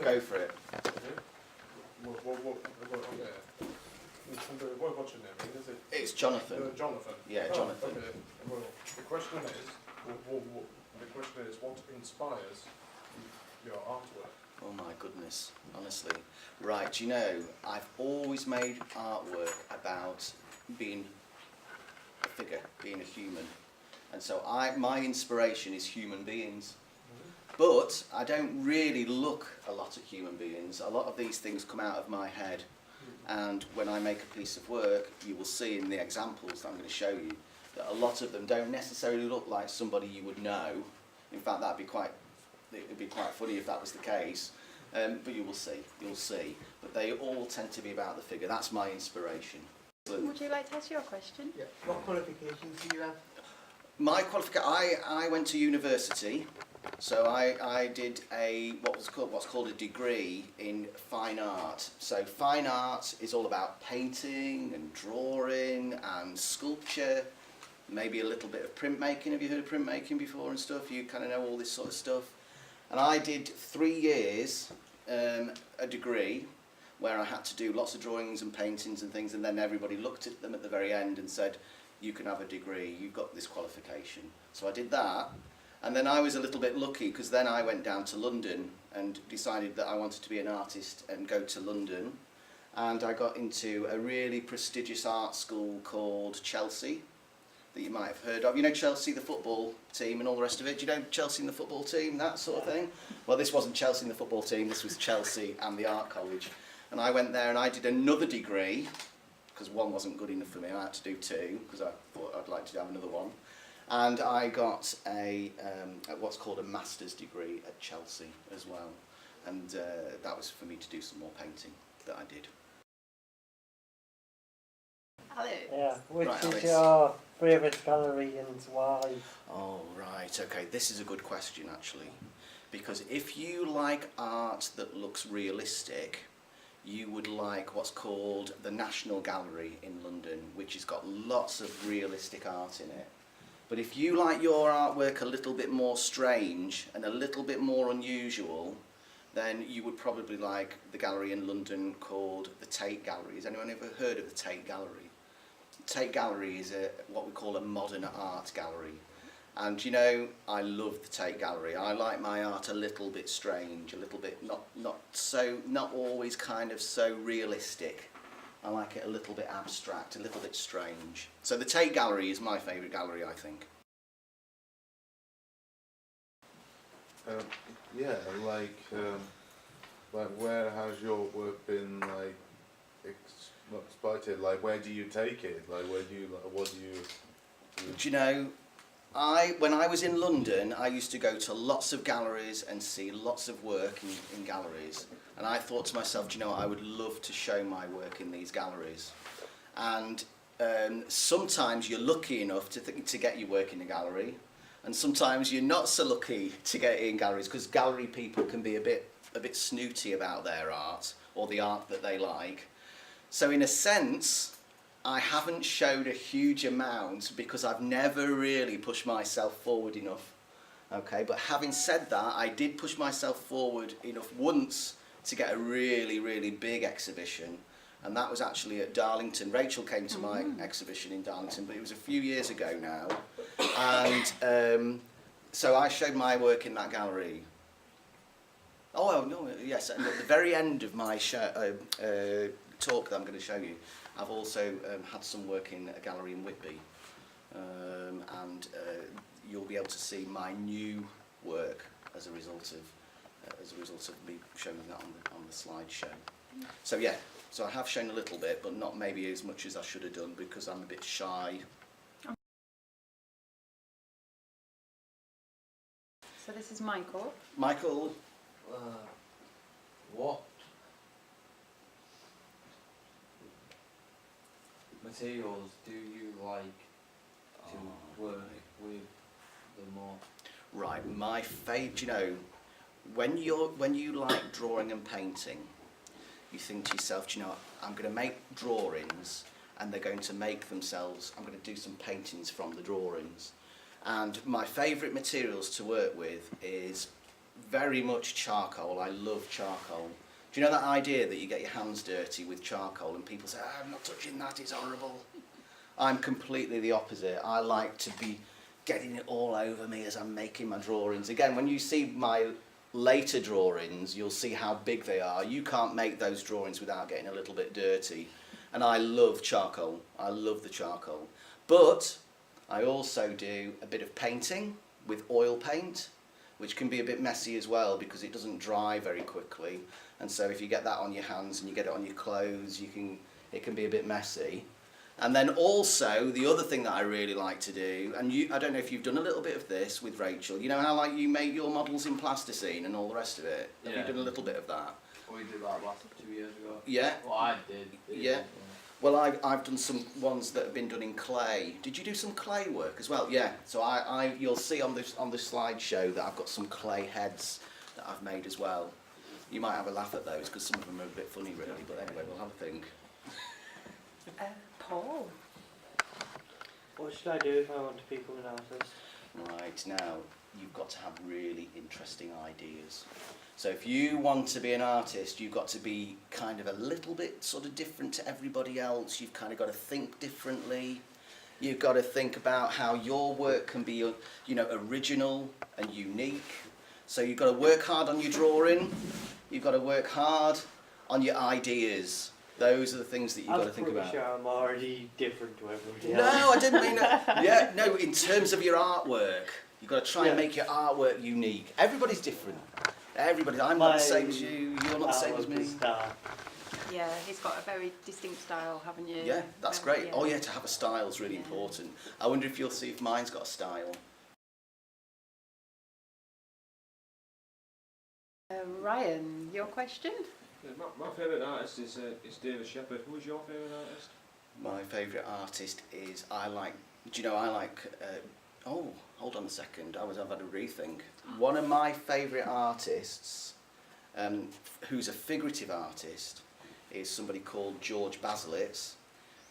Go for it. What's your name? Is it? It's Jonathan. Jonathan. Yeah, Jonathan. Okay. Well, the question is, what inspires your artwork? Oh my goodness, honestly. Right, you know, I've always made artwork about being a figure, being a human. And so my inspiration is human beings. But I don't really look a lot at human beings. A lot of these things come out of my head. And when I make a piece of work, you will see in the examples that I'm going to show you that a lot of them don't necessarily look like somebody you would know. In fact, it'd be quite funny if that was the case. But you will see. But they all tend to be about the figure. That's my inspiration. Would you like to ask your question? Yeah. What qualifications do you have? My qualification, I went to university, so I did what's called a degree in fine art. So fine art is all about painting and drawing and sculpture, maybe a little bit of printmaking. Have you heard of printmaking before and stuff? You kind of know all this sort of stuff. And I did 3 years, a degree, where I had to do lots of drawings and paintings and things, and then everybody looked at them at the very end and said, you can have a degree, you've got this qualification. So I did that, and then I was a little bit lucky because then I went down to London and decided that I wanted to be an artist and go to London, and I got into a really prestigious art school called Chelsea, that you might have heard of. You know Chelsea, the football team and all the rest of it? Do you know Chelsea and the football team, that sort of thing? Well, this wasn't Chelsea and the football team, this was Chelsea and the art college. And I went there and I did another degree, because one wasn't good enough for me, I had to do 2, because I thought I'd like to have another one. And I got what's called a master's degree at Chelsea as well. And that was for me to do some more painting that I did. Alex? Yeah. Which Right, is Alex. your favourite gallery and why? Oh, right, okay, this is a good question actually. Because if you like art that looks realistic, you would like what's called the National Gallery in London, which has got lots of realistic art in it. But if you like your artwork a little bit more strange and a little bit more unusual, then you would probably like the gallery in London called the Tate Gallery. Has anyone ever heard of the Tate Gallery? Tate Gallery is what we call a modern art gallery. And you know, I love the Tate Gallery. I like my art a little bit strange, a little bit not always kind of so realistic. I like it a little bit abstract, a little bit strange. So the Tate Gallery is my favourite gallery, I think. Yeah, like where has your work been like not exploited? Like where do you take it? Like where do you what do you? Do you know? When I was in London, I used to go to lots of galleries and see lots of work in galleries. And I thought to myself, do you know what, I would love to show my work in these galleries. And sometimes you're lucky enough to get your work in a gallery, and sometimes you're not so lucky to get it in galleries, because gallery people can be a bit snooty about their art, or the art that they like. So in a sense, I haven't showed a huge amount because I've never really pushed myself forward enough. Okay, but having said that, I did push myself forward enough once to get a really, really big exhibition, and that was actually at Darlington. Rachel came to my exhibition in Darlington, but it was a few years ago now, and so I showed my work in that gallery. Oh no, yes, and at the very end of my talk that I'm going to show you, I've also had some work in a gallery in Whitby, and you'll be able to see my new work as a result of me showing that on the slideshow. So yeah, so I have shown a little bit, but not maybe as much as I should have done because I'm a bit shy. So this is Michael. Michael, What materials do you like to work with the more? right, my favourite, you know, when you like drawing and painting, you think to yourself, you know, I'm going to make drawings and they're going to make themselves, I'm going to do some paintings from the drawings. And my favourite materials to work with is very much charcoal. I love charcoal. Do you know that idea that you get your hands dirty with charcoal and people say, "Oh, I'm not touching that, it's horrible"? I'm completely the opposite. I like to be getting it all over me as I'm making my drawings. Again, when you see my later drawings, you'll see how big they are. You can't make those drawings without getting a little bit dirty. And I love charcoal. I love the charcoal. But I also do a bit of painting with oil paint, which can be a bit messy as well because it doesn't dry very quickly. And so if you get that on your hands and you get it on your clothes, it can be a bit messy. And then also, the other thing that I really like to do, and I don't know if you've done a little bit of this with Rachel, you know how like you make your models in plasticine and all the rest of it? Have you Yeah. done a little bit of that? We did that last 2 years ago. Yeah? Well, I did. Yeah. Well, I've done some ones that have been done in clay. Did you do some clay work as well? Yeah. So you'll see on the slideshow that I've got some clay heads that I've made as well. You might have a laugh at those because some of them are a bit funny really, but anyway, we'll have a think. Paul. What should I do if I want to become an artist? Right, now you've got to have really interesting ideas. So if you want to be an artist, you've got to be kind of a little bit sort of different to everybody else. You've kind of got to think differently. You've got to think about how your work can be, you know, original and unique. So you've got to work hard on your drawing. You've got to work hard on your ideas. Those are the things that you've got to think about. I'm pretty sure I'm already different to everybody No, else. I didn't mean that. Yeah, no, in terms of your artwork, you've got to try and make your artwork unique. Everybody's different. Everybody. I'm not the same as you, you're not the same as me. Yeah, he's got a very distinct style, haven't you? Yeah, that's Very- great. yeah. Oh yeah, to have a style is really Yeah. important. I wonder if you'll see if mine's got a style. Ryan, your question? Yeah, my favourite artist is David Shepherd. Who's your favourite artist? My favourite artist is, oh, hold on a second, I've had a rethink. One of my favourite artists, who's a figurative artist, is somebody called George Baselitz,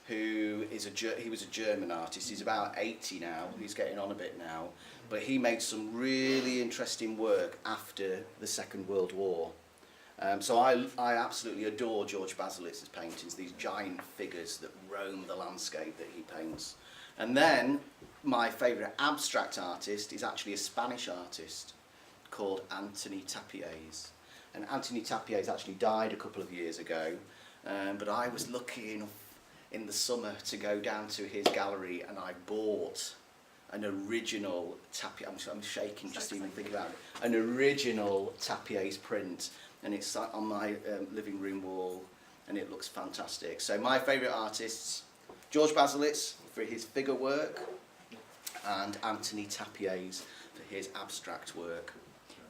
who is he was a German artist. He's about 80 now, he's getting on a bit now, but he made some really interesting work after the Second World War. So I absolutely adore George Basilitz's paintings, these giant figures that roam the landscape that he paints. And then my favourite abstract artist is actually a Spanish artist called Anthony Tapies. And Anthony Tapies actually died a couple of years ago, but I was lucky enough in the summer to go down to his gallery and I bought an original Tapies, I'm shaking just even thinking about it, an original Tapies print. And it's on my living room wall, and it looks fantastic. So my favourite artists, George Baselitz for his figure work, and Anthony Tapies for his abstract work.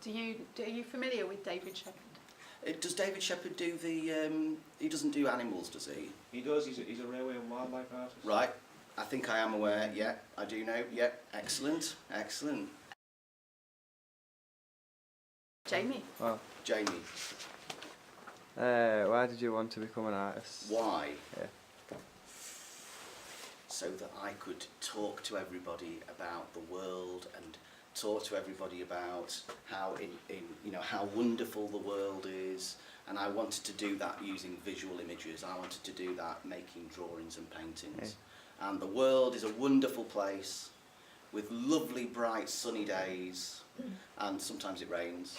Are you familiar with David Shepherd? Does David Shepherd do the? He doesn't do animals, does he? He does. He's a railway and wildlife artist. Right. I think I am aware. Yeah, I do know. Yeah, excellent, excellent. Jamie? Well, Jamie, why did you want to become an artist? why? Yeah. So that I could talk to everybody about the world and talk to everybody about how how wonderful the world is, and I wanted to do that using visual images. I wanted to do that making drawings and paintings. And the world is a wonderful place with lovely bright sunny days, and sometimes it rains.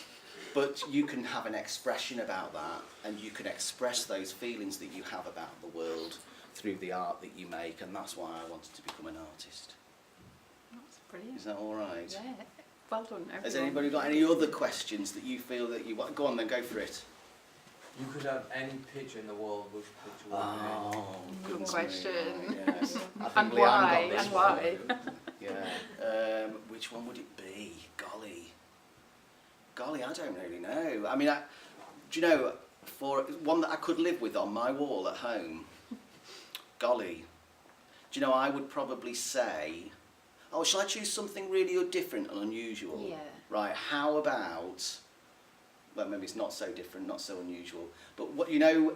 But you can have an expression about that, and you can express those feelings that you have about the world through the art that you make, and that's why I wanted to become an artist. That's brilliant. Is that all right? Yeah, well done, everyone. Has anybody got any other questions that you feel that you want? Go on then, go for it. You could have any picture in the world, which picture would it Oh, Good goodness question. me, right, yes. I think And Leanne why? got this And one. why? Yeah. Which one would it be? Golly, I don't really know. I mean, do you know, for one that I could live with on my wall at home, golly, do you know, I would probably say, oh, shall I choose something really different and unusual? Yeah. Right, how about, well, maybe it's not so different, not so unusual, but what, you know,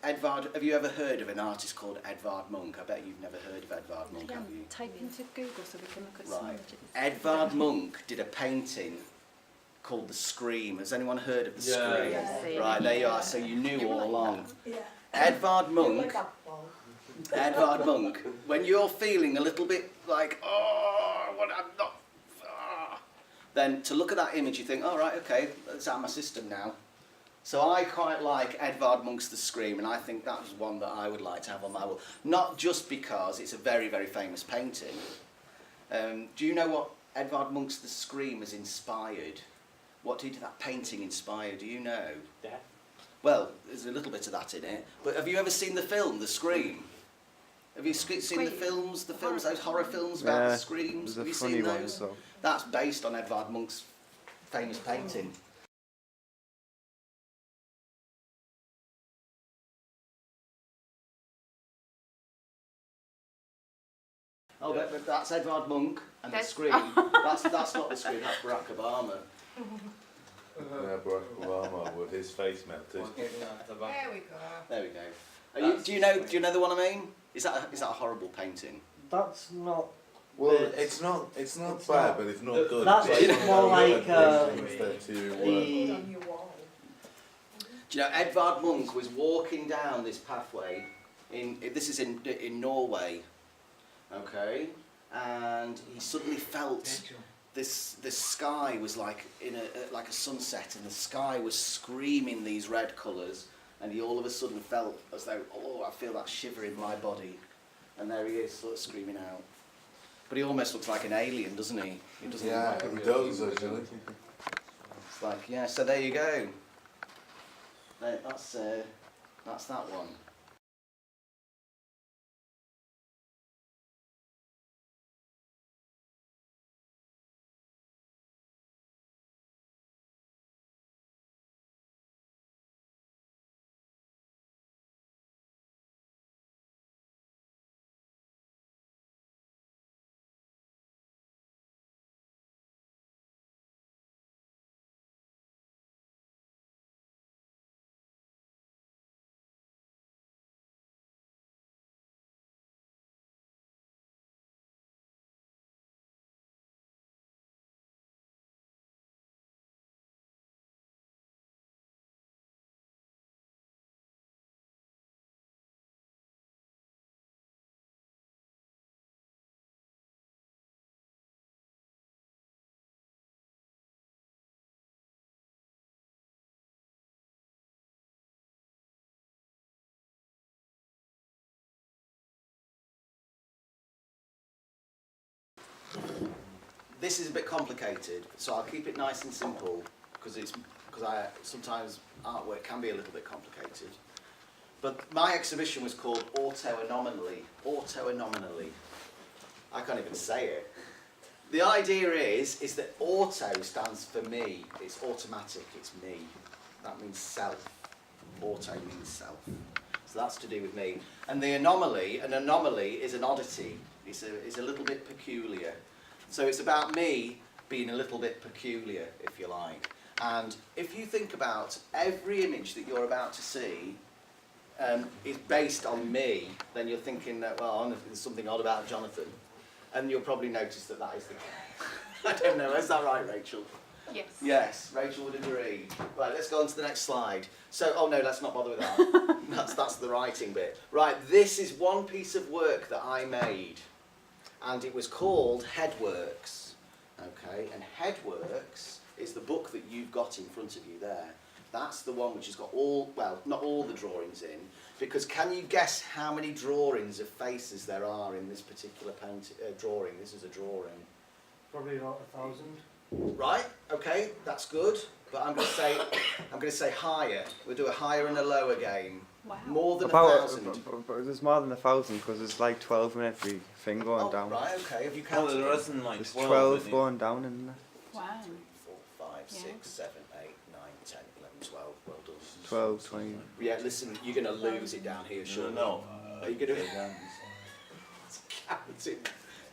Edvard, have you ever heard of an artist called Edvard Munch? I bet you've never heard of Edvard Munch, Yeah, have you? type into Google so we can look at some Right. images. Edvard Munch did a painting called The Scream. Has anyone heard of The Yeah. Scream? Yeah. Right, there you are. So you knew all along. Edvard Munch, when you're feeling a little bit like, oh, what I'm not, then to look at that image, you think, oh, right, okay, that's out of my system now. So I quite like Edvard Munch's The Scream, and I think that was one that I would like to have on my wall. Not just because it's a very, very famous painting. Do you know what Edvard Munch's The Scream has inspired? What did that painting inspire? Do you know? Death. Well, there's a little bit of that in it. But have you ever seen the film, The Scream? Have you seen the Scream. films, those horror films about the Yeah, screams? there's a Have you funny seen one those? as well. That's based on Edvard Munch's famous painting. Oh, that's Edvard Munch and The That's- Scream. That's not The Scream, that's Barack Obama. Yeah, Barack Obama with his face melted. There we go. There we go. Do you know the one I mean? Is that a horrible painting? That's not. Well, the- it's not it's bad, not- but it's not good. That's It's more like, things that you, the. Do you know, Edvard Munch was walking down this pathway, this is in Norway, okay, and he suddenly felt this sky was like like a sunset, and the sky was screaming these red colours, and he all of a sudden felt as though, oh, I feel that shiver in my body, and there he is, sort of screaming out. But he almost looks like an alien, doesn't he? He doesn't yeah, look like a he real does human. actually. It's like, yeah, so there you go. That's that one. This is a bit complicated, so I'll keep it nice and simple because sometimes artwork can be a little bit complicated. But my exhibition was called Autoanomaly. Autoanomaly. I can't even say it. The idea is that auto stands for me. It's automatic. It's me. That means self. Auto means self. So that's to do with me. And the anomaly, an anomaly is an oddity. It's a little bit peculiar. So it's about me being a little bit peculiar, if you like. And if you think about every image that you're about to see is based on me, then you're thinking that, well, there's something odd about Jonathan. And you'll probably notice that is the case. I don't know, is that right, Rachel? Yes. Yes, Rachel would agree. Right, let's go on to the next slide. So, oh no, let's not bother with that. That's the writing bit. Right, this is one piece of work that I made. And it was called Headworks. Okay, and Headworks is the book that you've got in front of you there. That's the one which has got not all the drawings in, because can you guess how many drawings of faces there are in this particular drawing? This is a drawing. Probably about 1,000. Right, okay, that's good, but I'm going to say higher. We'll do a higher and a lower game. Wow. More than About 1,000. but there's more than 1,000 because there's like 12 in every thing going Oh, down. right, okay. Have you Well, counted? there isn't like There's 12. 12 isn't it? going down in there. Wow. 4, 5, Yeah. 6, 7, 8, 9, 10, 11, 12. Well done. 12, 20. Yeah, listen, you're going to lose it down here, sure. No. Are you going to counting?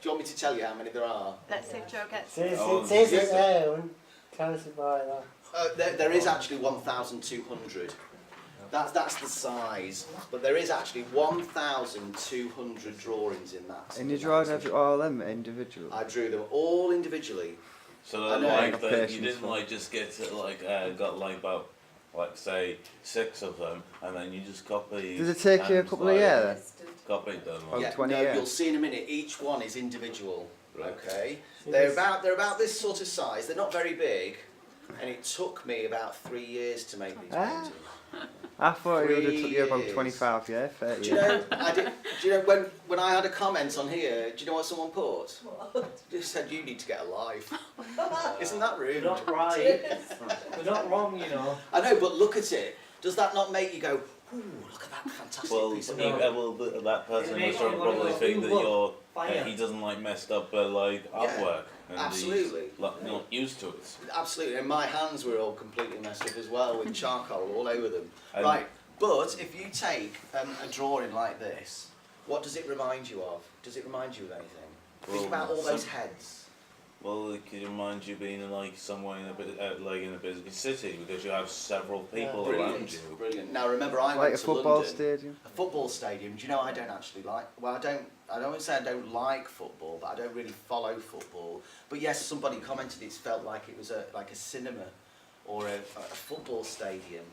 Do you want me to tell you how many there are? Let's see if Joe gets It it. says its own. Tell us about that. There is actually 1,200. That's the size, but there is actually 1,200 drawings in that. And you drawed all them individually. I drew them all individually. So I know. like Got you patience didn't for like just get to, like got like about like say 6 of them, and then you just copied. Does it take you a and, couple of like, years? Copied them. Oh, Or, Yeah, 20 no, years. you'll see in a minute. Each one is individual. Right. Okay, So they're this- about this sort of size. They're not very big, and it took me about 3 years to make these Ah. paintings. I thought it would have 3 took you about years. 25 years, 30 Do you years. know? Do you know when I had a comment on here? Do you know what someone put? They said you need to get a life. Isn't that rude? You're not right. We're not wrong, you know. I know, but look at it. Does that not make you go, ooh, look at that fantastic well, piece of No. that person It makes must you wanna probably go, think "Ooh, that look, you're. fire." He doesn't like messed up like artwork. And Absolutely. He's not used to it. Absolutely, and my hands were all completely messed up as well with charcoal all over them. And- Right, but if you take a drawing like this, what does it remind you of? Does it remind you of anything? Think Well, about all those some- heads. Well, it could remind you being in like somewhere in a bit like in a busy city because you have several people around Brilliant, you. brilliant. Now remember, I Like went a to football London. stadium. A football stadium. Do you know I don't actually like? Well, I don't say I don't like football, but I don't really follow football. But yes, somebody commented it felt like it was like a cinema, or a football stadium,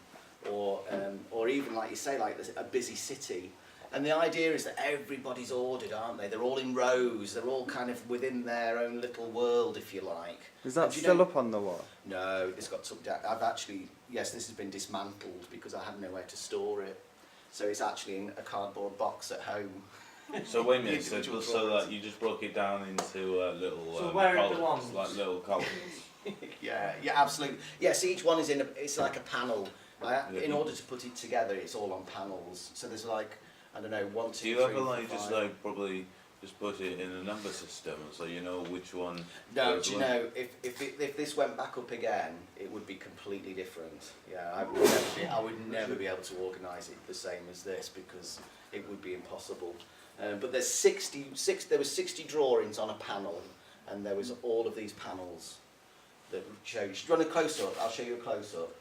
or even like you say, like a busy city. And the idea is that everybody's ordered, aren't they? They're all in rows. They're all kind of within their own little world, if you like. Is that And do you still know- up on the wall? No, this got took down. I've actually, yes, this has been dismantled because I had nowhere to store it. So it's actually in a cardboard box at home. So wait a minute, so, Individual so drawings. that you just broke it down into little So where it columns, belongs. like little columns. Yeah, absolutely. Yes, each one is it's like a panel. Yeah. In order to put it together, it's all on panels. So there's like, I don't know, 1, 2, Do you 3, ever 4, like just 5. like probably just put it in a number system so you know which one? No, goes do you when? know, if this went back up again, it would be completely different. Yeah, I would never be able to organise it the same as this because it would be impossible. But there's 60 drawings on a panel, and there was all of these panels that show you. Do you want a close-up? I'll show you a close-up.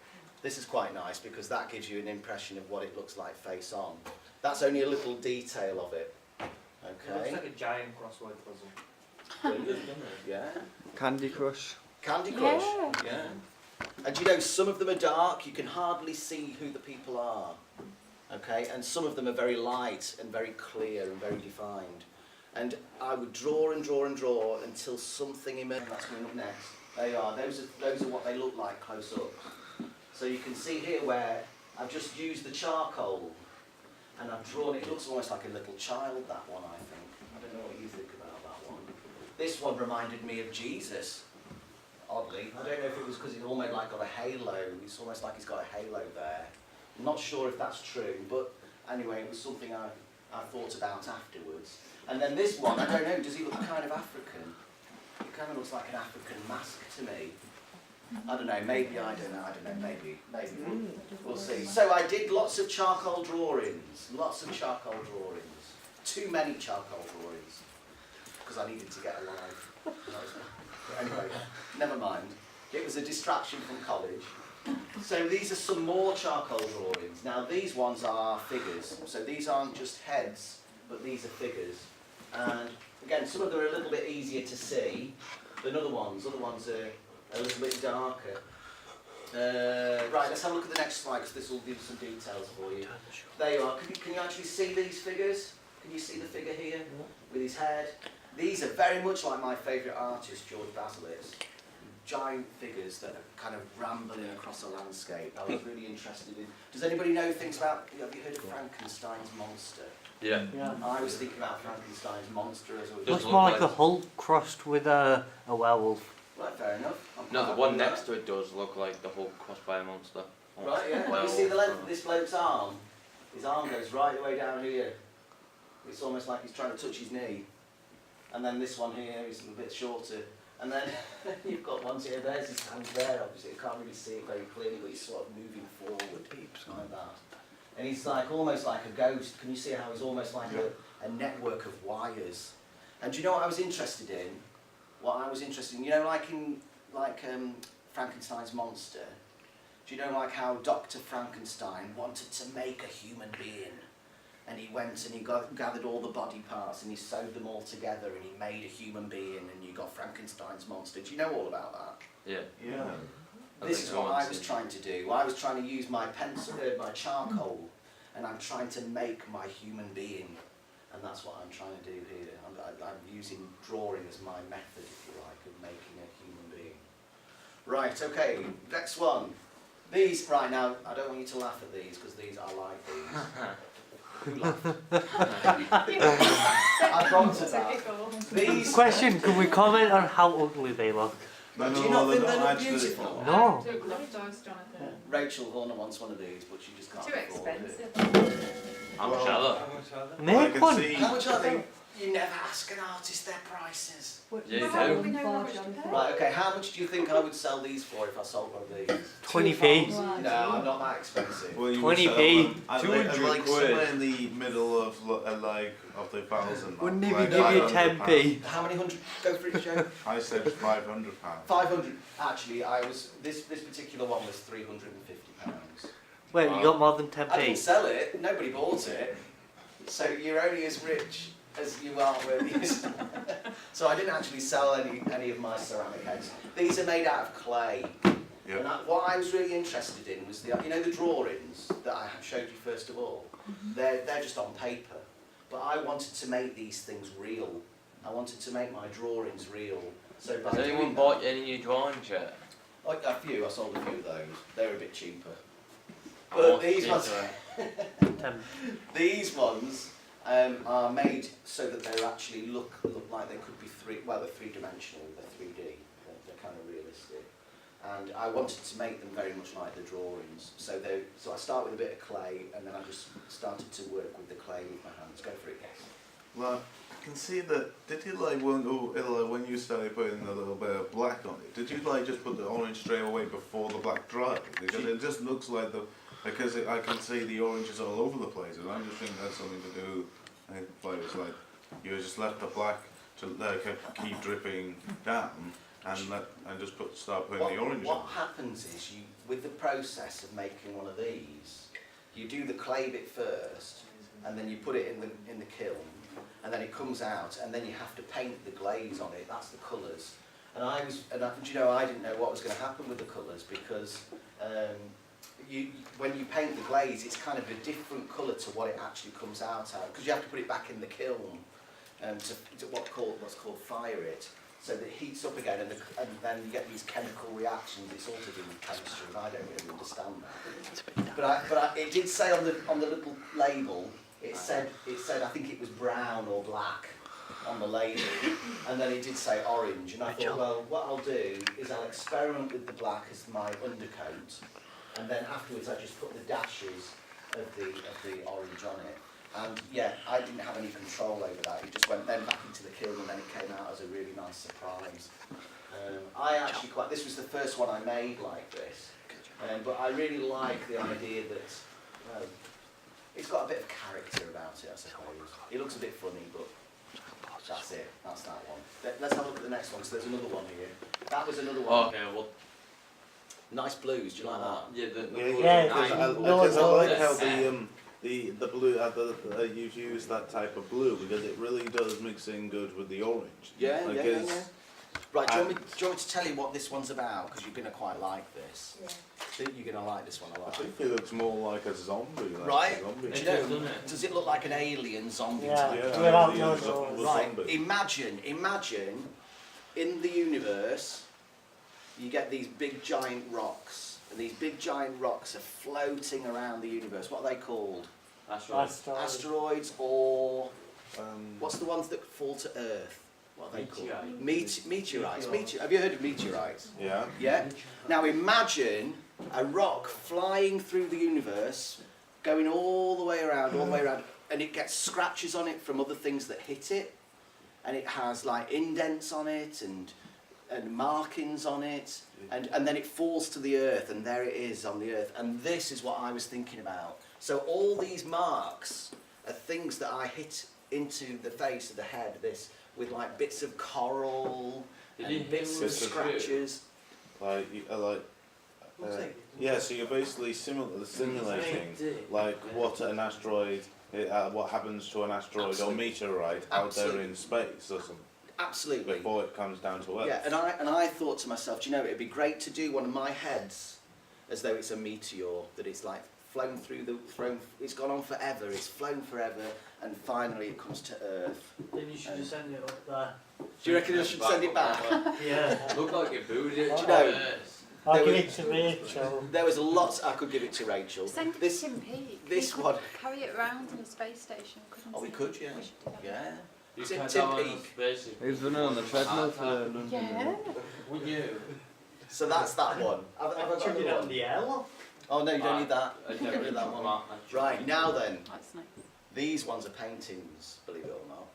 This is quite nice because that gives you an impression of what it looks like face on. That's only a little detail of it. It looks Okay. like a giant crossword puzzle. Brilliant, doesn't it? Yeah. Candy Crush. Candy Crush. Yeah. Yeah. And you know, some of them are dark. You can hardly see who the people are. Okay. And some of them are very light and very clear and very defined. And I would draw and draw and draw until something emerged. That's coming up next. There you are. Those are what they look like close up. So you can see here where I've just used the charcoal and I've drawn it. It looks almost like a little child, that one, I think. I don't know what you think about that one. This one reminded me of Jesus, oddly. I don't know if it was because it's almost like got a halo. It's almost like he's got a halo there. I'm not sure if that's true, but anyway, it was something I thought about afterwards. And then this one, I don't know, does he look kind of African? It kind of looks like an African mask to me. I don't know, maybe, I don't know, maybe we'll see. So I did lots of charcoal drawings, too many charcoal drawings, because I needed to get alive. Anyway, never mind, it was a distraction from college. So these are some more charcoal drawings. Now these ones are figures, so these aren't just heads, but these are figures. And again, some of them are a little bit easier to see than other ones are a little bit darker. Right, let's have a look at the next slide because this will give some details for you. There you are. Can you actually see these figures? Can you see the figure here with his head? These are very much like my favourite artist, George Basilitz. Giant figures that are kind of rambling across a landscape. I was really interested in. Does anybody know things about? Have you heard of Frankenstein's monster? Yeah. Yeah. I was thinking about Frankenstein's monster as well. Does Looks look more like like- a Hulk crossed with a werewolf. Right, fair enough. I'm No, the quite one happy with next to it does look like the Hulk crossed by a monster. that. Right, yeah. Well, you see the length of this bloke's arm? His arm goes right the way down here. It's almost like he's trying to touch his knee. And then this one here is a bit shorter. And then you've got ones here, there's his hand there, obviously. You can't really see it very clearly, but he's sort of moving forward like that. And he's like almost like a ghost. Can you see how he's almost like a network of wires? And do you know what I was interested in? You know, like in Frankenstein's monster. Do you know like how Dr. Frankenstein wanted to make a human being? and he went and he gathered all the body parts and he sewed them all together and he made a human being and you got Frankenstein's monster. Do you know all about that? Yeah. Yeah. This is what I was trying to do. I was trying to use my pencil, my charcoal, and I'm trying to make my human being, and that's what I'm trying to do here. I'm using drawing as my method, if you like, of making a human being. Right, okay, next one. These, right now, I don't want you to laugh at these, because these, I like these. Who laughed? I've gone to that. These, Question, can we comment on how ugly they look? but do you not think they look beautiful? No. Love those, Jonathan. Rachel Horner wants one of these, but she just can't Too afford it. expensive. How much are they? I Make can one. see. How much are they? You never ask an artist their prices. Yeah, you How do. would we know how much to pay? Right, okay, how much do you think I would sell these for if I sold one of these? 20p. No, I'm not that expensive. Well, you 20p. I'd 200 like quid. somewhere in the middle of like of the 1,000. Wouldn't like even give you 500 10p. How many hundred go for it, Joe? I said £500. 500. Actually, this particular one was £350. Wait, you got more than I didn't 10p? sell it, nobody bought it. So you're only as rich as you are with these. So I didn't actually sell any of my ceramic heads. These are made out of clay. Yeah. And what I was really interested in was the drawings that I showed you first of all. They're just on paper, but I wanted to make these things real. I wanted to make my drawings real. So by Has anyone doing bought any of your drawings yet? that, a few, I sold a few of those. They were a bit cheaper. How But much these is ones, it? 10. these ones are made so that they actually look like they could be they're three-dimensional, they're 3D, they're kind of realistic. And I wanted to make them very much like the drawings. So I start with a bit of clay, and then I just started to work with the clay with my hands. Go for it, yes. Like, I can see that. Did you when you started putting a little bit of black on it? Did you just put the orange straight away before the black dried? Because it just looks like I can see the oranges all over the place, and I just think that's something to do. I think it's like you just let the black to keep dripping down, and just start putting the orange What on. happens is with the process of making one of these, you do the clay bit first, and then you put it in the kiln, and then it comes out, and then you have to paint the glaze on it. That's the colours. And I didn't know what was going to happen with the colours because when you paint the glaze, it's kind of a different colour to what it actually comes out at, because you have to put it back in the kiln to what's called fire it, so that it heats up again, and then you get these chemical reactions. It's all to do with chemistry, and I don't really understand that. But it did say on the little label, it said I think it was brown or black on the label, and then it did say orange, and I thought, well, what I'll do is I'll experiment with the black as my undercoat, and then afterwards I just put the dashes of the orange on it. And yeah, I didn't have any control over that. It just went then back into the kiln, and then it came out as a really nice surprise. This was the first one I made like this, but I really like the idea that it's got a bit of character about it, I suppose. It looks a bit funny, but that's it. That's that one. Let's have a look at the next one, because there's another one here. That was another one. Okay, well, Nice blues. Do you like that? yeah, Yeah, Because I like how Yeah. the blue you've used that type of blue, because it really does mix in good with the orange. Yeah, Like yeah. it's- Right, do you want me to tell you what this one's about? Because you're going to quite like this. Yeah. I think you're going to like this one a I lot. think it looks more like a zombie. Like Right. A zombie. Do you It know, does, doesn't it? does it look like an alien zombie Yeah. type? Yeah, Without yeah, no it's a- doors. Right, zombie. imagine in the universe, you get these big giant rocks, and these big giant rocks are floating around the universe. What are they called? That's right. Asteroids, or Um, what's the ones that fall to Earth? What are they called? Meteorite. Meteorites. Have you heard of meteorites? yeah. Yeah? Now imagine a rock flying through the universe, going all the way around, and it gets scratches on it from other things that hit it, and it has like indents on it and markings on it, and then it falls to the earth, and there it is on the earth. And this is what I was thinking about. So all these marks are things that I hit into the face of the head, with like bits of coral Did you and bits hit of with the scratches. Yeah, so you're basically simulating like what an asteroid what happens to an asteroid Absolutely. or meteorite out there Absolutely. in space or something Absolutely. before it comes down to Earth. Yeah, and I thought to myself, do you know, it'd be great to do one of my heads as though it's a meteor, that it's like it's gone on forever, it's flown forever, and finally it comes to Earth. Then you should just send it up there. Do you reckon I should send it back? Yeah. Look like you booed it. Do you know, I'll There give was- it to Rachel. There was a lot I could give it to Rachel. Send it This, to Tim Peake. this He could one- carry it around in the space station, couldn't oh, we he? could, yeah, We should do that. yeah. You Is it can't Tim go on Peake? space if He was running on the treadmill for the London. Yeah. Would you? So that's that one. Have I got Chuck it another out one? the air. Oh no, you don't need that. I Get rid of that one. Right, Right, now then, That's nice. these ones are paintings, believe it or not.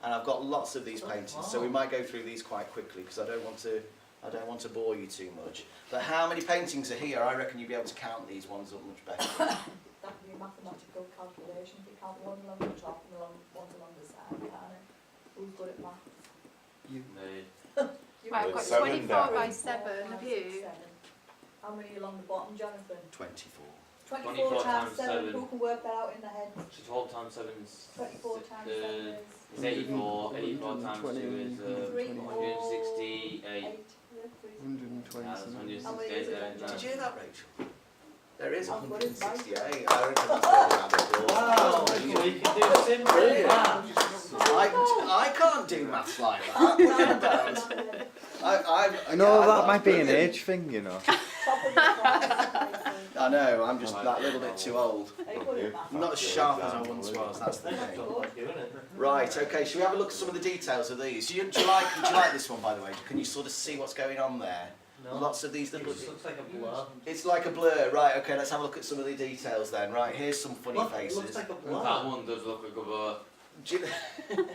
And I've got lots of these paintings, so we might go through these quite quickly because I don't want to bore you too much. But how many paintings are here? I reckon you'll be able to count these ones up much better. That would be a mathematical calculation. If you count one along the top and ones along the side, can't it? Who's good at maths? Me. Right, I've got Seven 24 down. by 7, have you? How many along the bottom, Jonathan? 24. 24 times times 7. seven. Who can work that out in the head? So 12 times 7 is 24 times 7 is 84. 84 times 2 is 3 168. 8. 120 Yeah, that's something. 168 there. Did you hear that, Rachel? There is I've got it right. 168. I reckon that's a round of applause. Wow, we can do simple Brilliant. maths. I can't do maths like that. I No, yeah, that might be an age thing, you know. Top of the class. I know, I'm just that little bit too old. Are you good at maths? I'm not as sharp as I once was, that's the That's thing. what I'm doing it. Right, okay, shall we have a look at some of the details of these? Do you like this one, by the way? Can you sort of see what's going on there? No. Lots of these It little... just looks like a blur. It's like a blur, right, okay, let's have a look at some of the details then. Right, here's some funny Look, it faces. looks like a That blur. one does look like a blur. Do you-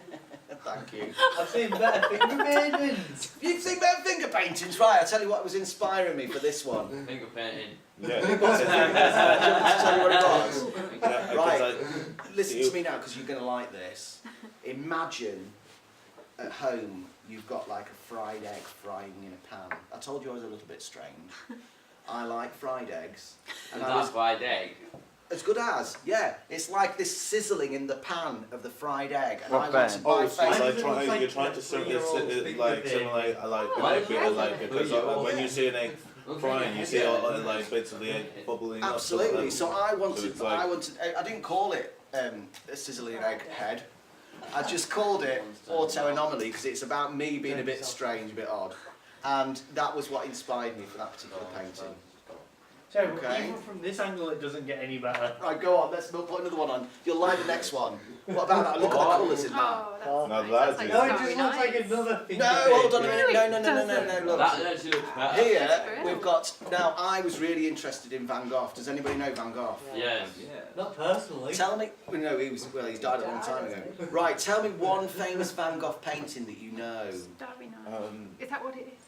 Thank you. I've seen better finger paintings. You think about finger paintings, right? I'll tell you what was inspiring me for this one. Finger painting. Yeah. Do you want me to tell you what it was? Yeah, Right. because Listen to me now, because you're going to like this. Imagine at home you've got like a fried egg frying in a pan. I told you I was a little bit strange. I like fried eggs. And And I was that's fried egg. as good as, yeah. It's like this sizzling in the pan of the fried egg. And What I want to pan? buy Oh, so Why it's face. does it like look like you're trying a to three-year-old finger like painting? simulate like Why a does bit it of look like like a because three-year-old? when you see an egg Looks frying, like you a see egg. all like bits of the egg bubbling up. Absolutely. So I wanted, it's like- I didn't call it a sizzling egg head. I just called it auto anomaly because it's about me being a bit strange, a bit odd. And that was what inspired me for that particular painting. So Okay. even from this angle, it doesn't get any better. Right, go on, let's put another one on. You'll like the next one. What about that? Look at the colours in that. Oh, that's Oh, nice. now That's that like is- No, it Starry just looks like Nights. another finger No, hold on a painting. minute. No, look. That actually looks better. Here, we've got, now I was really interested in Van Gogh. Does anybody know Van Gogh? Yes. Not personally. Tell me, well, no, he's died a long time ago. Right, tell me one famous Van Gogh painting that you know. Starry Night. Is that what it is?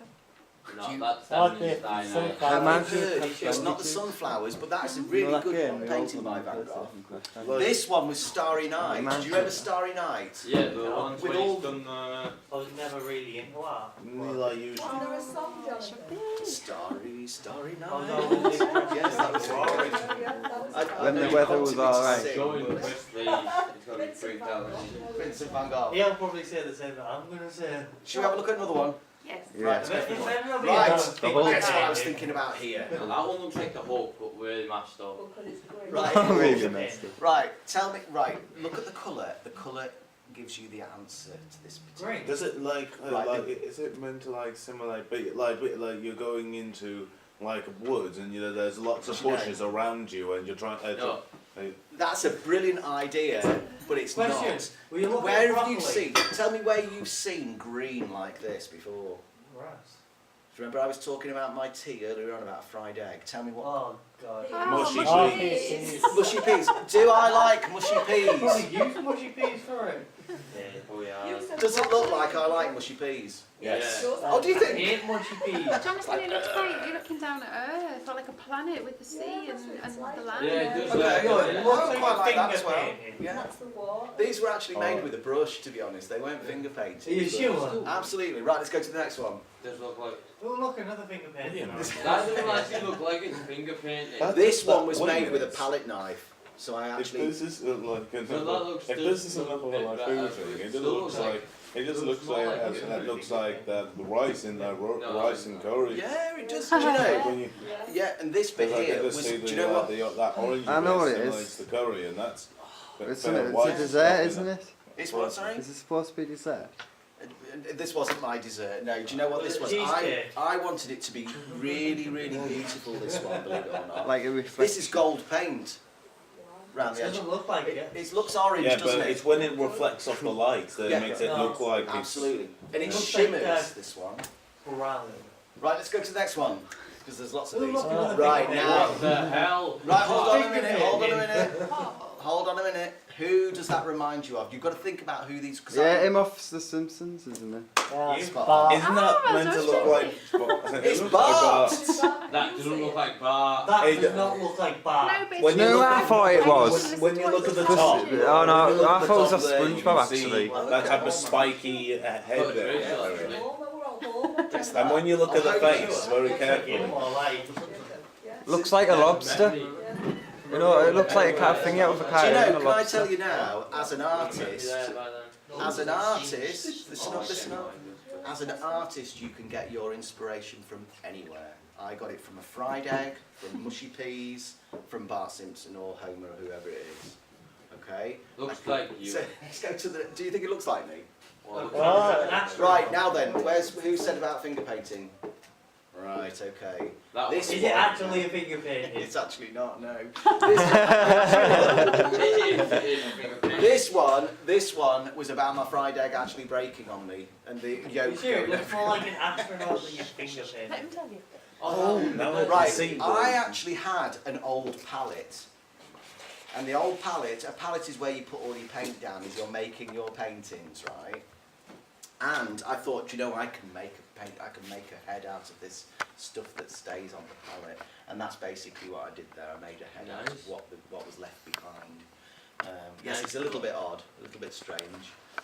No, You- that's Okay, definitely Starry so Night. far- I've Man, heard Man's it's not the Man's sunflowers, but that's a You really know that good game, the painting old by one, Van first Gogh. question. Well, This one was Starry Night. Man- Do you remember Starry Night? Yeah, the ones With where all he's done I was never really into art. like you. Isn't there a song, Jonathan? Starry I was Night. always Yes, that was it. Yeah, that was When the weather was alright. showing Chris the it's got to be freaked out. Vincent Van Gogh. He'll probably say the same that I'm going to say. Should we have a look at another one? Yes. Yeah. Right, let's go If for another one. anybody Right, knows The finger whole- guess what I was painting- thinking about here. Now, that one looks like a Hulk, but really mashed up. Because it's green. Right. Oh, really messed up. Right, tell me, right, look at the colour. The colour gives you the answer to this particular... Green. Does it like Right, is it meant to like simulate but like you're going into like woods and there's lots of No. bushes around you and you're trying No. That's a brilliant idea, but it's Question. not. Will you look Where at it have you properly? seen, tell me where you've seen green like this before. Grass. Do you remember I was talking about my tea earlier on about a fried egg? Tell me what... Oh, God. Mushy Oh, peas. Mushy peas. Do I like mushy peas? Probably use mushy peas for it. Yeah, oh yeah. You said Does it what? look like I like mushy peas? Yes. Yours- Oh, do you think? Ain't mushy peas. Jonathan, it looks like you're looking down at Earth, or like a planet with the sea Yeah, that's what and it's like. the land. Yeah, it does Okay. look Good. good. It looks like quite a like that finger as well. painting. Yeah. That's the water. These were actually made Oh. with a brush, to be honest. They weren't finger painted. Are you sure? Absolutely. Right, let's go to the next one. Does look like Oh, look, another finger painting. Brilliant. that doesn't actually look like it's finger painted. That- This one was what made it with a is. palette knife. So I If actually. this is like So another, that looks if still this is a another bit like better, food but thing, it it just still looks looks like it just looks looks more like like as, it. it looks like the rice in the No, rice and curry. Yeah, it does. Yeah. Do you know? When you, Yeah, and this bit because I here get to was. see Do the, you know what? that orange I know what bit it simulates is. the curry, and that's It's bit of a white dessert, stuff in isn't it? It's what? Sorry. Is it supposed to be dessert? This wasn't my dessert. No. Do you know what this was? Cheesecake. I wanted it to be really, really beautiful. This one, believe it or not. Like a reflection. This is gold paint. Round It the edge. doesn't look like it. It looks orange, Yeah, doesn't but it? it's when it reflects off the light that Yeah. it makes it look like it's... Absolutely. And it Looks like, shimmers, this one. Brown. Right, let's go to the next one. Because there's lots of these. Look at the Right, big now. What the hell? Right, hold on a minute, Finger hold on a painting. minute. Hold on a minute. Who does that remind you of? You've got to think about who these... 'cause Yeah, I- him off The Simpsons, isn't it? Yeah, Spot. Bart. Isn't that Oh, meant to that's look like... It's It looks Bart! That doesn't look like Bart. That It- does not look like Bart. No, but When it's you No, look I at- thought it was. When you look at the It's top... supposed to be. Oh no, when you look I at the thought it was top a there, you SpongeBob can see actually. that type of spiky head Oh, there. it is, area. actually. And when you look at the Oh, face, very Looks like him carefully. or like. Looks like a lobster. You know, it looks like a cat thing out of a Do cat you know, and a can I lobster. tell you now, as an artist, listen Oh, up, listen up. As an artist, you can get your inspiration from anywhere. I got it from a fried egg, from mushy peas, from Bart Simpson or Homer or whoever it is. Okay? Looks like you. So, let's go to the... Do you think it looks like me? Right. Right, now then, who said about finger painting? Right, okay. That This Is one- it actually a finger painting? It's actually not, no. This one was about my fried egg actually breaking on me and the You yolk sure? It going looks more like an astronaut than your finger Let painting. him tell you. Oh, no, Right, see, I actually had an old palette. And the old palette, a palette is where you put all your paint down as you're making your paintings, right? And I thought, you know, I can make a head out of this stuff that stays on the palette. And that's basically what I did there. I made a head out of Nice. what was left behind. Yes, it's a little bit odd, a little bit strange.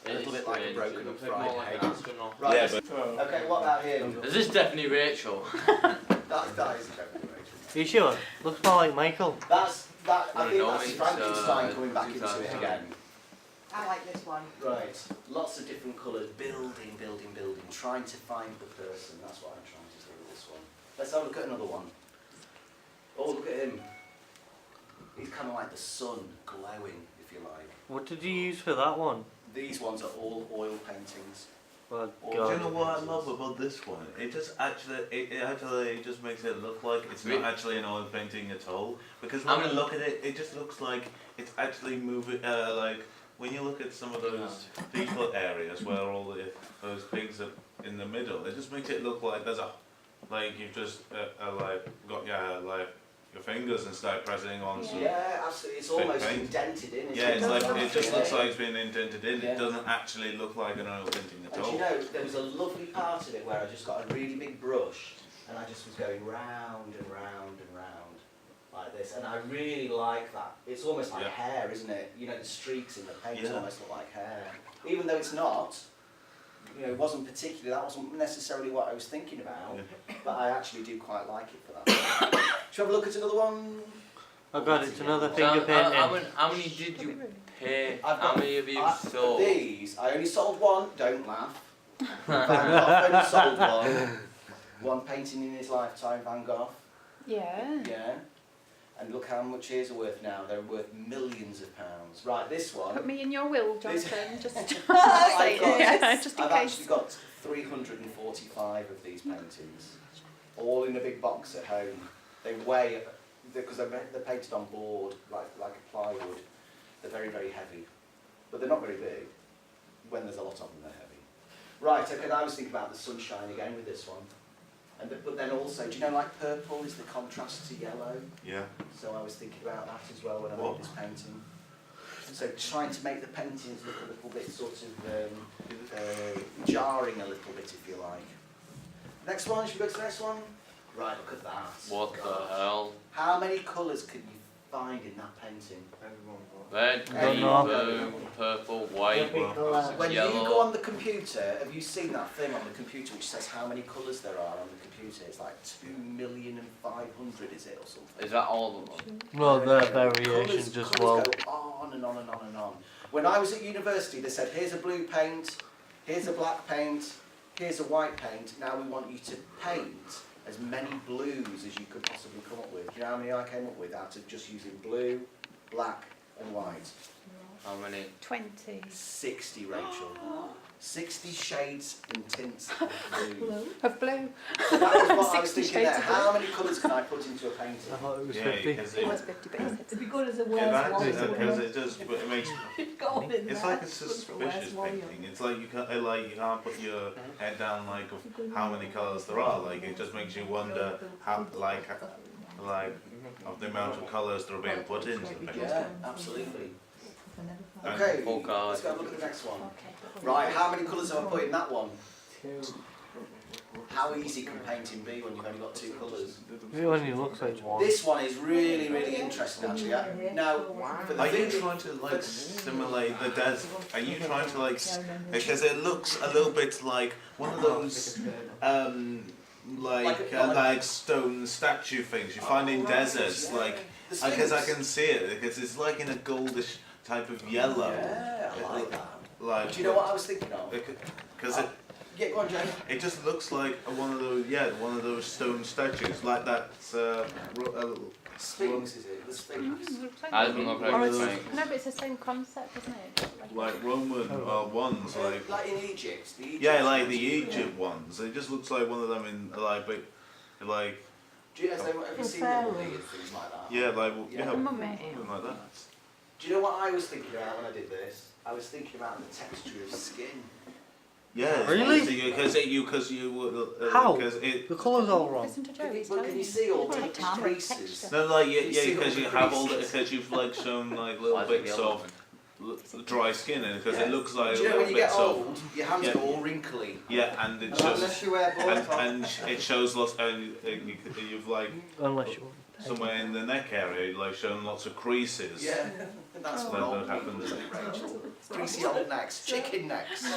A little bit like a broken up fried egg. Right, Yeah, but okay, what about you? Is this definitely Rachel? That is definitely Rachel. Are you sure? Looks more like Michael. I I think don't know, that's it's, Frankenstein coming back into it 2000. again. I like this one. Right, lots of different colours, building, trying to find the person. That's what I'm trying to do with this one. Let's have a look at another one. Oh, look at him. He's kind of like the sun, glowing, if you like. What did you use for that one? These ones are all oil paintings. Oh, Oh, Do you know God. what I love about this one? It just actually, it actually just makes it look like it's not actually an oil painting at all. Because when I look at it, it just looks like it's actually moving. Like when you look at some of those people areas where all those pigs are in the middle, it just makes it look like there's like you've just like got your fingers and start pressing on some. Yeah, absolutely. It's Bit almost paint. indented in. Yeah, it's like it just looks Yeah. like it's been indented in. Yeah. It doesn't actually look like an oil painting at And all. you know, there was a lovely part of it where I just got a really big brush and I just was going round and round and round like this, and I really like that. It's almost like Yeah. hair, isn't it? You know, the streaks in the paint Yeah. almost look like hair. Even though it's not, you know, it wasn't particularly, that wasn't necessarily what I was thinking about, but I actually do quite like it for that. Shall we have a look at another one? Oh God, it's another So, finger painting. how many did you pay? I've How got- many have you sold? These, I only sold one, don't laugh. Van Gogh only sold one. One painting in his lifetime, Van Gogh. Yeah. Yeah. And look how much his are worth now. They're worth millions of pounds. Right, this one. Put me in your will, This- Jonathan. Just, I've got- yeah, just in I've case. actually got 345 of these paintings, all in a big box at home. They weigh, because they're painted on board, like a plywood. They're very, very heavy, but they're not very big. When there's a lot of them, they're heavy. Right, okay, I was thinking about the sunshine again with this one. But then also, do you know, like purple is the contrast to yellow? Yeah. So I was thinking about that as well when I What? made this painting. So trying to make the paintings look a little bit sort of jarring a little bit, if you like. Next one, should we go to the next one? Right, look at that. What God. the hell? How many colours can you find in that painting? Red, Don't green, know. blue, purple, white, When you yellow. go on the computer, have you seen that thing on the computer which says how many colours there are on the computer? It's like 2,500,000, is it, or something? Is that all of them? Well, there are Colours- variations as colours well. go on and on and on and on. When I was at university, they said, here's a blue paint, here's a black paint, here's a white paint. Now we want you to paint as many blues as you could possibly come up with. Do you know how many I came up with out of just using blue, black and white? How many? 20. 60, Rachel. 60 shades and tints of blue. Of blue. So that was what I was 60 thinking there. shades of blue. How many colours can I put into a I painting? thought it was Yeah, 50. because It it, was 50, but he said It'd be good as a it Where's actually, Warrior. because it does, but it makes, Go on in it's there. like a Good for Where's suspicious Warrior. painting. It's like you can't put your head down like of how many colours there are. Like it just makes you wonder how like of the amount of colours that are being put into the painting. Yeah, absolutely. And- Okay, Full card. let's go and look at the next one. Okay. Right, how many colours have I put in that one? How easy can painting be when you've only got 2 colours? It only looks like one. This one is really, really interesting actually. Now, for the Are you video, trying to like simulate the desert? Are you trying to like because it looks a little bit like one of those like stone statue things you find in deserts, like because I can see it because it's like in a goldish type of yellow. yeah, I like that. Like Do you know what I was thinking of? because Yeah, go on, Jane. it just looks like one of those stone statues like that. Sphinx, is it? The Sphinx. I don't know Or if it's, it's no, but it's the same concept, isn't it? like Roman ones, like Like in Egypt. The Egypt yeah, like the ones. Egypt ones. It just looks like one of them in like Do you, have you seen the mummy and things like that? yeah, like Yeah. The mummy. something like that. Do you know what I was thinking about when I did this? I was thinking about the texture of skin. Yeah, Really? Because How? because it The colour's all wrong. Listen to Joe, he's But telling can you you. see all the Texture, creases? texture. no, like You yeah, see because all you the have all the creases. because you've like shown like little Why is it bits yellow? of dry skin, and because Yeah. it looks like Do you know little when you get bits of old, your hands Yeah. go all wrinkly? yeah, and it Unless shows you wear and it shows lots and you've like Unless you want. somewhere in the neck area like shown lots of creases. Yeah, that's what That old happens. people do, Rachel. Greasy old necks, chicken necks.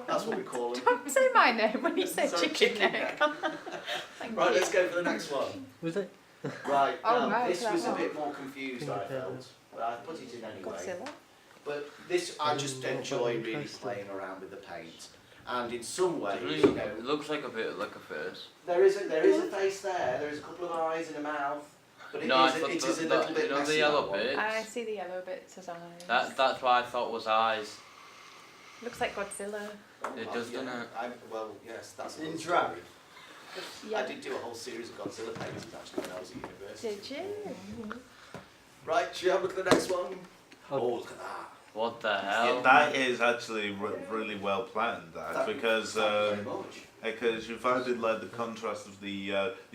That's what we call them. Don't say my name when you say Sorry, chicken chicken neck. Thank Right, you. let's go for the next one. Was it? Right, Oh, now no, this that was a one. bit more confused, I felt, but I put it in anyway. Godzilla. But this, I just enjoy really Interesting. playing around with the paint. And in some ways, Really, you know, it looks like a bit like a face. there is a face there, there is a couple of eyes and a mouth, but it No, I is thought a little that, bit you know messy, the yellow that one. bit? I see the yellow bits as eyes. That's what I thought was eyes. Looks like Godzilla. It does, Yeah, doesn't it? well, yes, that's In another drag? story. Yeah. I did do a whole series of Godzilla paintings actually when I was at university. Did you? Right, should we have a look at the next one? Oh. Oh, look at that. What the Yeah, hell? that is actually really well planned. That because Thank you very much. because you've added like the contrast of the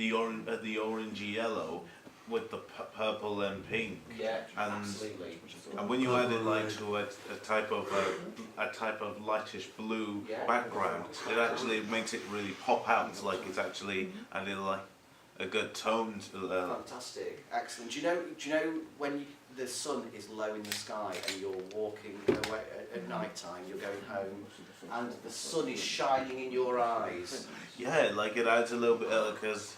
orangey yellow with the purple and pink, Yeah, and- absolutely. and when you add it like to a type of lightish blue Yeah. background, it actually makes it really pop out. Like it's actually added like a good tone to Fantastic, excellent. Do you know when the sun is low in the sky and you're walking away at night time, you're going home, and the sun is shining in your eyes? yeah, like it adds a little bit because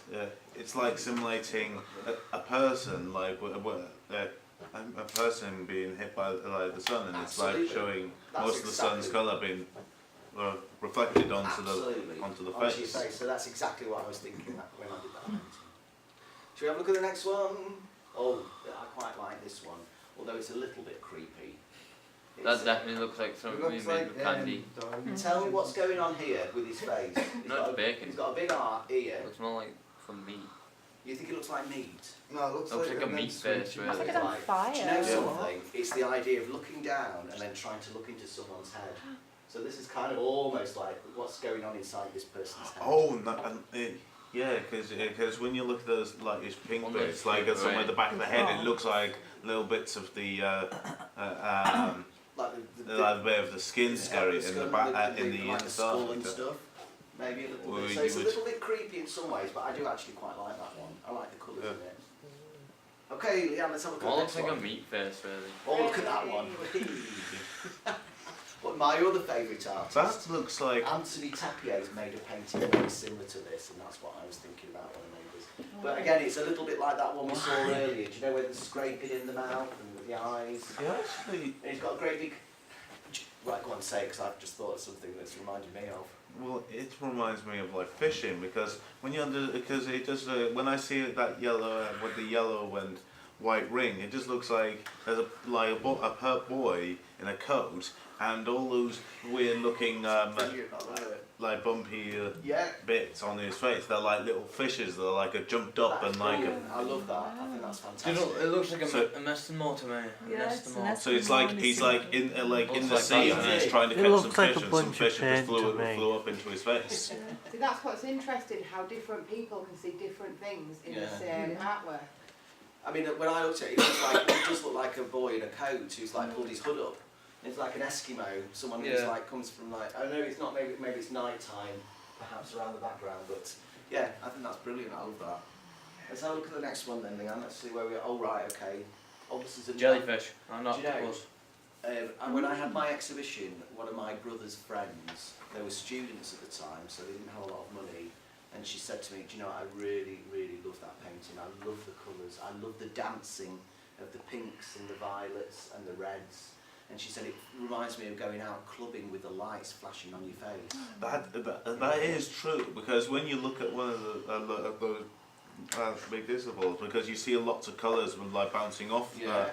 it's like simulating a person like a person being hit by like the sun, and it's like Absolutely. showing That's most of the sun's exactly- colour being reflected onto Absolutely. onto the Onto your face. face. So that's exactly what I was thinking when I did that painting. Should we have a look at the next one? Oh, I quite like this one, although it's a little bit creepy. That It's, definitely looks like something we made with candy. tell me what's going on here with his face. He's No, got it's a- bacon. He's got a big ear. It looks more like from meat. You think it looks like meat? No, it looks Looks like a meat face, I really. think it's on Right. fire. Do you know Yeah. something? It's the idea of looking down and then trying to look into someone's head. So this is kind of almost like what's going on inside this person's head. Oh, no, and yeah, because when you look at those like these pink On bits, the- like at somewhere at the back of the head, Oh. it looks like little bits of the Like like a bit of the skin area in the skull, back in the like the skull and inside. stuff. Maybe a little Well, bit. So you it's a would- little bit creepy in some ways, but I do actually quite like that one. I like the colours in it. Okay, Leanne, let's have a look at Well, the looks next like a one. meat face, really. Oh, look at that one. But my other favourite artist, That looks like. Anthony Tapier's made a painting very similar to this, and that's what I was thinking about when I made this. But again, it's a little bit like that one we saw earlier. Do you know where the scraping in the mouth and with the eyes? Yeah, actually. And he's got a great big... Right, go on, say it, because I've just thought of something that's reminded me of. Well, it reminds me of like fishing because when you're under, because it just when I see that yellow with the yellow and white ring, it just looks like there's a pert boy in a coat and all those weird looking Brilliant, I love it. like bumpy Yeah. bits on his face. They're like little fishes. They're like jumped up That's and like. brilliant. I love that. I think that's fantastic. It looks like So- a nesting mole to me. Yeah, Nesting it's a mole. nest- So it's like he's like in in the Looks sea like and that. he's trying to It catch looks some like a fish and some bunch of fish just paint to me. flew up into his face. See, that's what's interesting, how different people can see different things in the Yeah. same artwork. I mean, when I looked at it, it does look like a boy in a coat who's like pulled his hood up. It's like an Eskimo, someone who's Yeah. like comes from like, I know it's not, maybe it's night time, perhaps around the background, but yeah, I think that's brilliant. I love that. Let's have a look at the next one then, Leanne. Let's see where we are. Oh right, okay. Oh, this is a Jellyfish. I'm not Do you know- close. And when I had my exhibition, one of my brother's friends, they were students at the time, so they didn't have a lot of money. And she said to me, do you know, I really, really love that painting. I love the colours. I love the dancing of the pinks and the violets and the reds. And she said it reminds me of going out clubbing with the lights flashing on your face. That is true because when you look at one of the big visibles, because you see lots of colours like bouncing off, Yeah.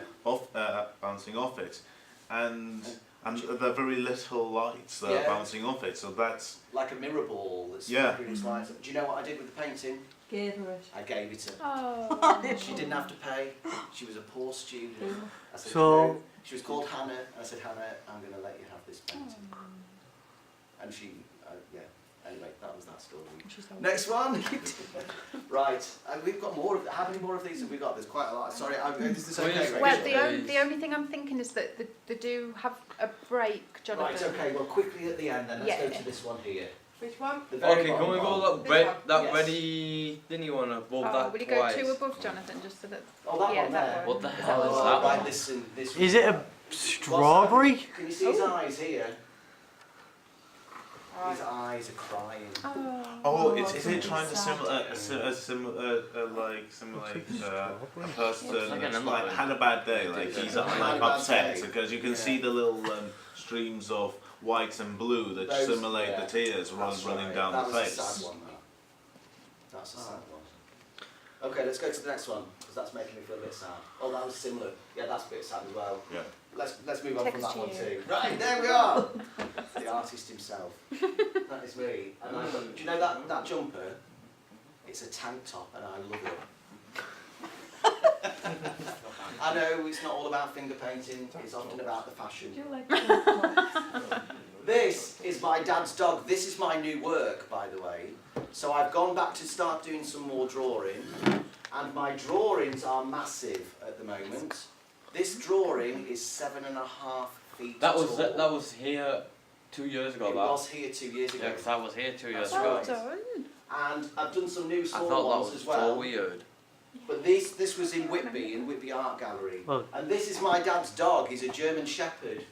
bouncing off it, and they're very little lights that Yeah. are bouncing off it. So that's Like a mirror ball that's Yeah. flickering its lights. Do you know what I did with the painting? Gave her it. I gave it her. Oh. She didn't have to pay. She was a poor student. I said, So- "No." She was called Hannah. And I said, Hannah, I'm going to let you have this painting. And she, yeah. Anyway, that was that story. Next one. Right, we've got more of. How many more of these have we got? There's quite a lot. Sorry, is this okay? Rachel? Well, Rachel. the only thing I'm thinking is that they do have a break, Jonathan. Right, okay. Well, quickly at the end, then let's go Yeah. to this one here. Which one? The very Okay, can bottom we go one. that Yes. ready thingy one above Oh, that will you twice? go two above, Jonathan, just so that... Oh, that yeah, one that there. one. What the hell is Oh, that right, one? this. Is it a strawberry? Can you see his Oh. eyes here? Right. His eyes are crying. oh, is it something trying to sad. simulate a person Looks like an that's like envelope. had a bad day, like he's Had a like bad upset day. because you can Yeah. see the little streams of white and blue that Those- simulate yeah, the tears That's running right. down that the was face. a sad one, that. That's a sad one. Okay, let's go to the next one, because that's making me feel a bit sad. Oh, that was similar. Yeah, that's a bit sad as well. Yeah. Let's move on Take from us that to one you. too. Right, there we are. The artist himself. That is me. And do you know that jumper? It's a tank top, and I love it. I know it's not all about finger painting. It's often about the fashion. Do you like that? This is my dad's dog. This is my new work, by the way. So I've gone back to start doing some more drawing, and my drawings are massive at the moment. This drawing is 7.5 feet That was tall. that was here 2 years ago. It that. was here 2 years ago. Yeah, 'cause I was here 2 years That's ago. right. Well done. And I've done some new I small thought ones that was as well. so weird. But this was in Whitby Art Gallery. Well- And this is my dad's dog. He's a German Shepherd.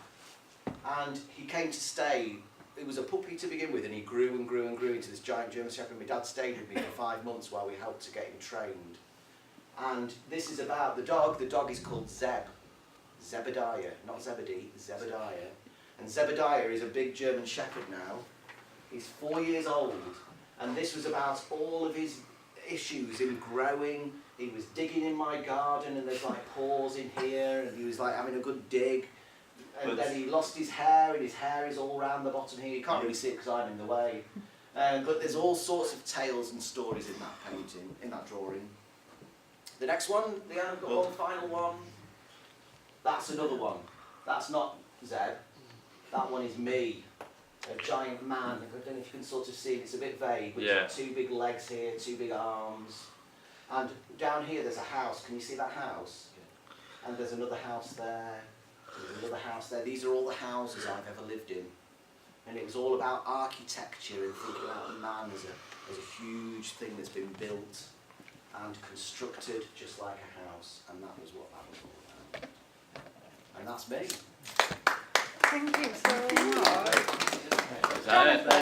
And he came to stay. It was a puppy to begin with, and he grew and grew and grew into this giant German Shepherd. My dad stayed with me for 5 months while we helped to get him trained. And this is about the dog. The dog is called Zeb. Zebediah, not Zebedee, Zebediah. And Zebediah is a big German Shepherd now. He's 4 years old. And this was about all of his issues in growing. He was digging in my garden, and there's like paws in here, and he was like having a good dig. And then he lost his hair, and his hair is all round the bottom here. You can't really see it because I'm in the way. But there's all sorts of tales and stories in that painting, in that drawing. The next one, Leanne, I've got one final one. That's another one. That's not Zeb. That one is me. A giant man. I don't know if you can sort of see it. It's a bit vague. But Yeah. It's got 2 big legs here, 2 big arms. And down here there's a house. Can you see that house? And there's another house there. There's another house there. These are all the houses I've ever lived in. And it was all about architecture and thinking about man as a huge thing that's been built. and constructed just like a house, and that was what that was all about. And that's me. Thank you so much. Is that it?